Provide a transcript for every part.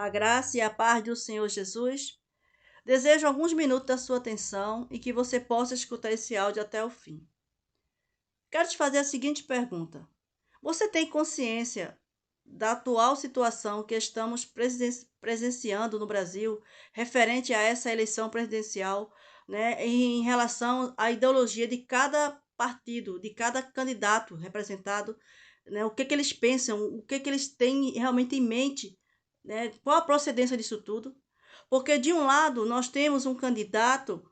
A graça e a paz do Senhor Jesus. Desejo alguns minutos da sua atenção e que você possa escutar esse áudio até o fim. Quero te fazer a seguinte pergunta: você tem consciência da atual situação que estamos presenciando no Brasil referente a essa eleição presidencial, né, em relação à ideologia de cada partido, de cada candidato representado, né, o que que eles pensam, o que que eles têm realmente em mente, né, qual a procedência disso tudo? Porque de um lado nós temos um candidato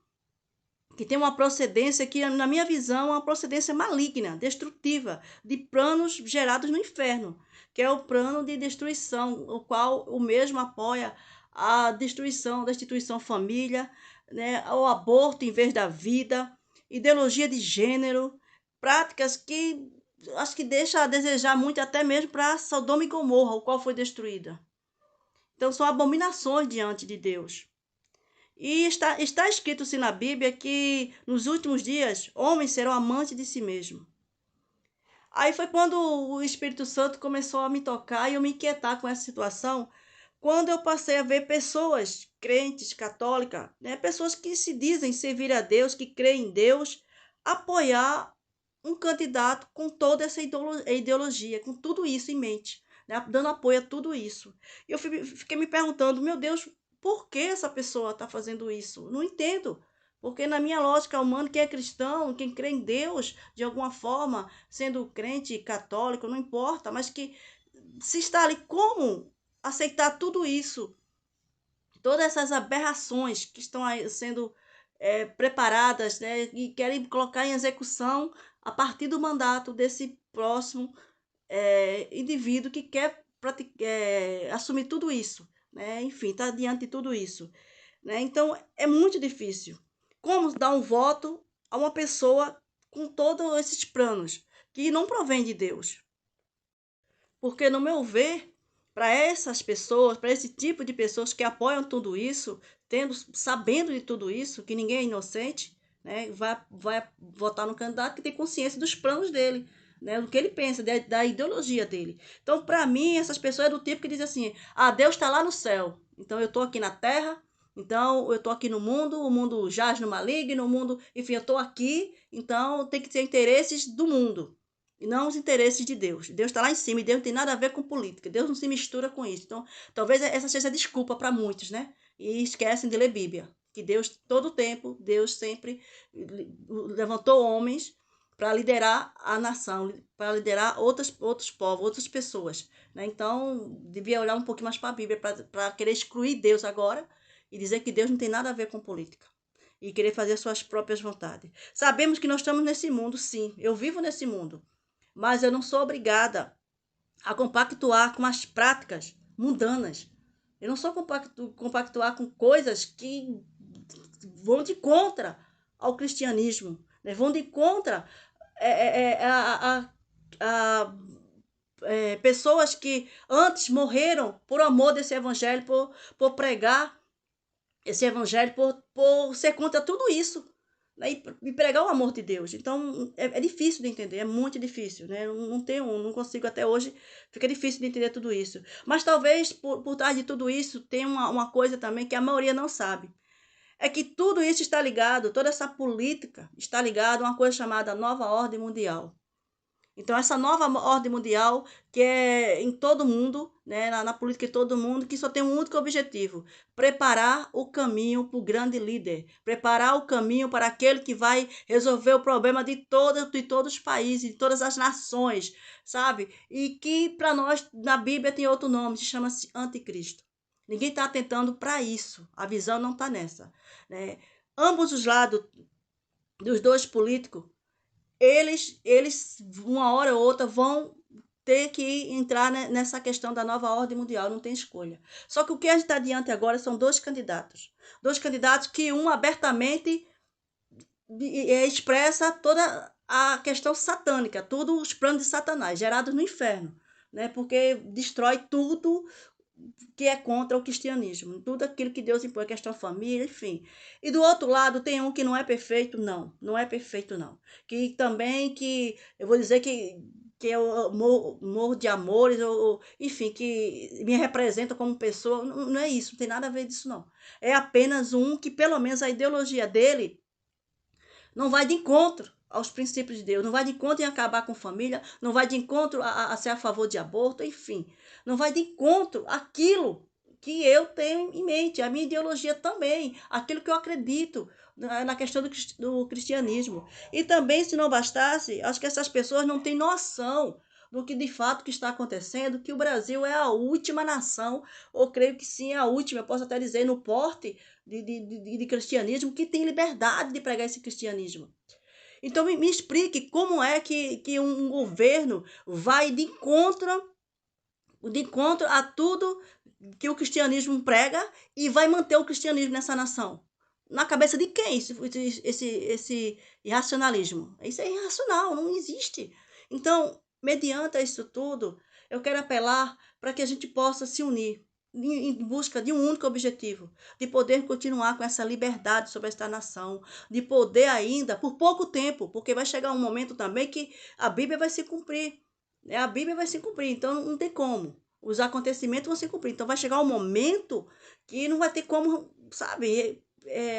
que tem uma procedência que, na minha visão, é uma procedência maligna, destrutiva, de planos gerados no inferno, que é o plano de destruição, o qual o mesmo apoia a destruição da instituição família, né, o aborto em vez da vida, ideologia de gênero, práticas que acho que deixa a desejar muito até mesmo para Sodoma e Gomorra, o qual foi destruída. Então são abominações diante de Deus. E está escrito-se na Bíblia que nos últimos dias homens serão amantes de si mesmos. Aí foi quando o Espírito Santo começou a me tocar e eu me inquietar com essa situação, quando eu passei a ver pessoas crentes, católicas, né, pessoas que se dizem servir a Deus, que creem em Deus, apoiar um candidato com toda essa ideologia, com tudo isso em mente, né, dando apoio a tudo isso. E eu fiquei me perguntando, meu Deus, por que essa pessoa está fazendo isso? Não entendo. Porque na minha lógica humana, quem é cristão, quem crê em Deus, de alguma forma, sendo crente, católico, não importa, mas que se está ali, como aceitar tudo isso, todas essas aberrações que estão aí sendo preparadas, né, e querem colocar em execução a partir do mandato desse próximo indivíduo que quer assumir tudo isso, né? Enfim, está diante de tudo isso, né? Então é muito difícil. Como dar um voto a uma pessoa com todos esses planos que não provém de Deus? Porque, no meu ver, para essas pessoas, para esse tipo de pessoas que apoiam tudo isso, sabendo de tudo isso, que ninguém é inocente, né, vai votar no candidato que tem consciência dos planos dele, né, do que ele pensa, da ideologia dele. Então, para mim, essas pessoas é do tipo que diz assim: ah, Deus está lá no céu, então eu estou aqui na terra. Então, eu estou aqui no mundo, o mundo jaz no maligno, o mundo, enfim, eu estou aqui, então tem que ter interesses do mundo e não os interesses de Deus. Deus está lá em cima e Deus não tem nada a ver com política. Deus não se mistura com isso. Então, talvez essa seja a desculpa para muitos, né? E esquecem de ler Bíblia. Que Deus, todo o tempo, Deus sempre levantou homens para liderar a nação, para liderar outros povos, outras pessoas. Né? Então, devia olhar um pouquinho mais para a Bíblia, para querer excluir Deus agora e dizer que Deus não tem nada a ver com política e querer fazer suas próprias vontades. Sabemos que nós estamos nesse mundo, sim. Eu vivo nesse mundo, mas eu não sou obrigada a compactuar com as práticas mundanas. Eu não sou compactuar com coisas que vão de contra ao cristianismo, né? Vão de contra a pessoas que antes morreram por amor desse evangelho, por pregar esse evangelho, por ser contra tudo isso, né? E pregar o amor de Deus. Então é difícil de entender, é muito difícil, né? Não consigo até hoje, fica difícil de entender tudo isso. Mas talvez por trás de tudo isso tem uma coisa também que a maioria não sabe. É que tudo isso está ligado, toda essa política está ligada a uma coisa chamada nova ordem mundial. Então, essa nova ordem mundial, que é em todo mundo, né, na política de todo mundo, que só tem um único objetivo: preparar o caminho para o grande líder, preparar o caminho para aquele que vai resolver o problema de todos os países, de todas as nações, sabe? E que para nós, na Bíblia, tem outro nome, se chama-se Anticristo. Ninguém está atentando para isso, a visão não está nessa. Né? Ambos os lados dos dois políticos, eles uma hora ou outra vão ter que entrar nessa questão da nova ordem mundial, não tem escolha. Só que o que a gente está diante agora são dois candidatos que um abertamente expressa toda a questão satânica, todos os planos de Satanás gerados no inferno, né? Porque destrói tudo que é contra o cristianismo, tudo aquilo que Deus impõe, questão família, enfim. E do outro lado tem um que não é perfeito, não é perfeito não. Que também, que eu vou dizer que que eu morro de amores, ou, enfim, que me representa como pessoa. Não, não é isso, não tem nada a ver disso, não. É apenas um que, pelo menos, a ideologia dele não vai de encontro aos princípios de Deus, não vai de encontro em acabar com família, não vai de encontro a ser a favor de aborto, enfim. Não vai de encontro àquilo que eu tenho em mente, a minha ideologia também, aquilo que eu acredito na questão do cristianismo. E também, se não bastasse, acho que essas pessoas não têm noção do que de fato que está acontecendo, que o Brasil é a última nação, ou creio que sim, é a última, eu posso até dizer, no porte de cristianismo, que tem liberdade de pregar esse cristianismo. Então me explique como é que um governo vai de encontro a tudo que o cristianismo prega e vai manter o cristianismo nessa nação. Na cabeça de quem esse irracionalismo? Isso é irracional, não existe. Então, mediante isso tudo, eu quero apelar para que a gente possa se unir em busca de um único objetivo, de poder continuar com essa liberdade sobre esta nação, de poder ainda, por pouco tempo, porque vai chegar um momento também que a Bíblia vai se cumprir. A Bíblia vai se cumprir, então não tem como. Os acontecimentos vão se cumprir. Então vai chegar um momento que não vai ter como, sabe?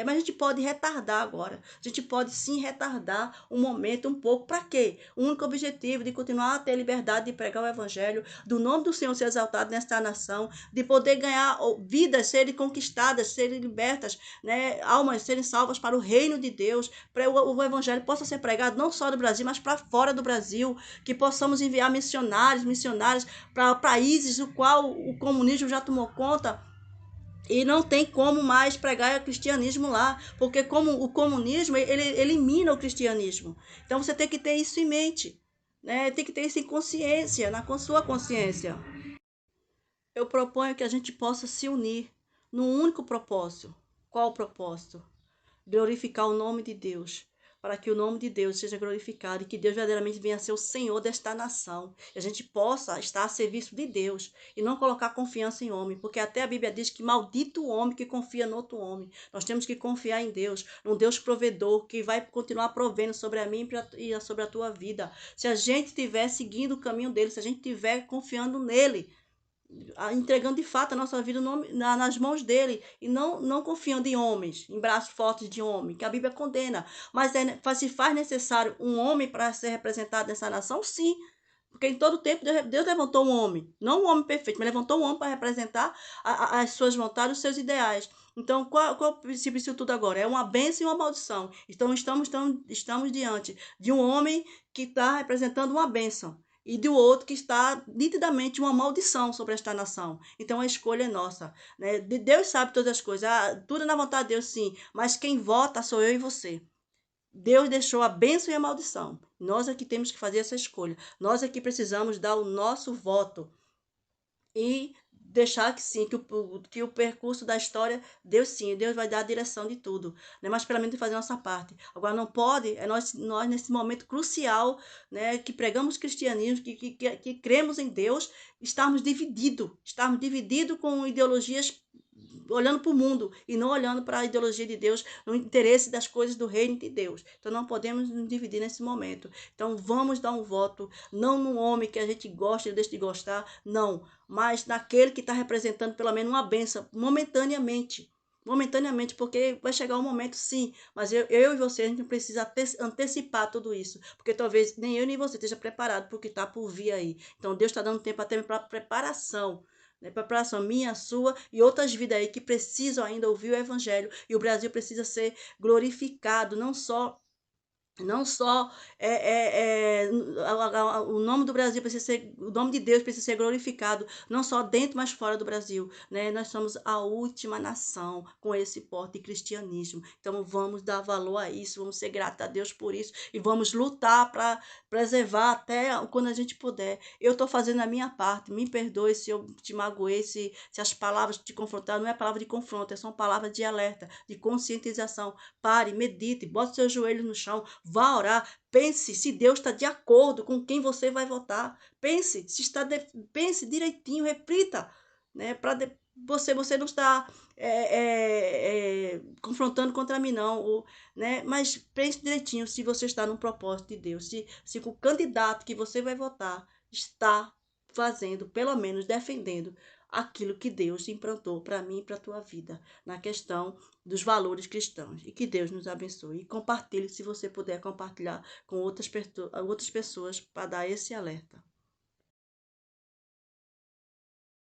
Mas a gente pode retardar agora. A gente pode sim retardar um momento um pouco. Para quê? O único objetivo de continuar a ter liberdade de pregar o evangelho, do nome do Senhor ser exaltado nesta nação, de poder ganhar vidas, serem conquistadas, serem libertas, né? Almas serem salvas para o reino de Deus, para o evangelho possa ser pregado não só no Brasil, mas para fora do Brasil, que possamos enviar missionários para países no qual o comunismo já tomou conta e não tem como mais pregar o cristianismo lá, porque como o comunismo ele elimina o cristianismo. Então você tem que ter isso em mente, né? Tem que ter isso em consciência, na sua consciência. Eu proponho que a gente possa se unir num único propósito. Qual o propósito? Glorificar o nome de Deus, para que o nome de Deus seja glorificado e que Deus verdadeiramente venha a ser o Senhor desta nação. E a gente possa estar a serviço de Deus e não colocar confiança em homem, porque até a Bíblia diz que maldito o homem que confia no outro homem. Nós temos que confiar em Deus, num Deus provedor que vai continuar provendo sobre a mim e sobre a tua vida. Se a gente estiver seguindo o caminho dele, se a gente estiver confiando nele, entregando de fato a nossa vida nas mãos dele e não confiando em homens, em braços fortes de homem, que a Bíblia condena. Mas se faz necessário um homem para ser representado nessa nação, sim. Porque em todo tempo Deus levantou um homem, não um homem perfeito, mas levantou um homem para representar as suas vontades, os seus ideais. Então, qual o princípio disso tudo agora? É uma bênção e uma maldição. Então, estamos diante de um homem que está representando uma bênção e do outro que está nitidamente uma maldição sobre esta nação. Então a escolha é nossa, né? Deus sabe todas as coisas, tudo é na vontade de Deus, sim, mas quem vota sou eu e você. Deus deixou a bênção e a maldição. Nós é que temos que fazer essa escolha. Nós é que precisamos dar o nosso voto e deixar que sim, que o percurso da história, Deus sim, Deus vai dar a direção de tudo, né? Mas pelo menos fazer a nossa parte. Agora não pode, nós nesse momento crucial, né, que pregamos cristianismo, que cremos em Deus, estarmos divididos com ideologias olhando para o mundo e não olhando para a ideologia de Deus, no interesse das coisas do reino de Deus. Então não podemos nos dividir nesse momento. Então vamos dar um voto, não no homem que a gente gosta e deixa de gostar, não, mas naquele que está representando pelo menos uma bênção, momentaneamente, porque vai chegar um momento, sim, mas eu e você, a gente precisa antecipar tudo isso, porque talvez nem eu nem você esteja preparado para o que está por vir aí. Então Deus está dando tempo até para preparação, né, preparação minha, sua e outras vidas aí que precisam ainda ouvir o evangelho, e o Brasil precisa ser glorificado, não só o nome do Brasil precisa ser, o nome de Deus precisa ser glorificado, não só dentro, mas fora do Brasil, né? Nós somos a última nação com esse porte de cristianismo. Então vamos dar valor a isso, vamos ser gratos a Deus por isso e vamos lutar para preservar até quando a gente puder. Eu estou fazendo a minha parte, me perdoe se eu te magoei, se as palavras te confrontaram, não é palavra de confronto, são palavras de alerta, de conscientização. Pare, medite, bote seus joelhos no chão, vá orar, pense se Deus está de acordo com quem você vai votar. Pense direitinho, reflita, né? Você não está confrontando contra mim, não. Ou, né? Mas pense direitinho se você está no propósito de Deus. Se o candidato que você vai votar está fazendo, pelo menos defendendo aquilo que Deus implantou para mim e para a tua vida, na questão dos valores cristãos. E que Deus nos abençoe. E compartilhe, se você puder compartilhar com outras pessoas para dar esse alerta.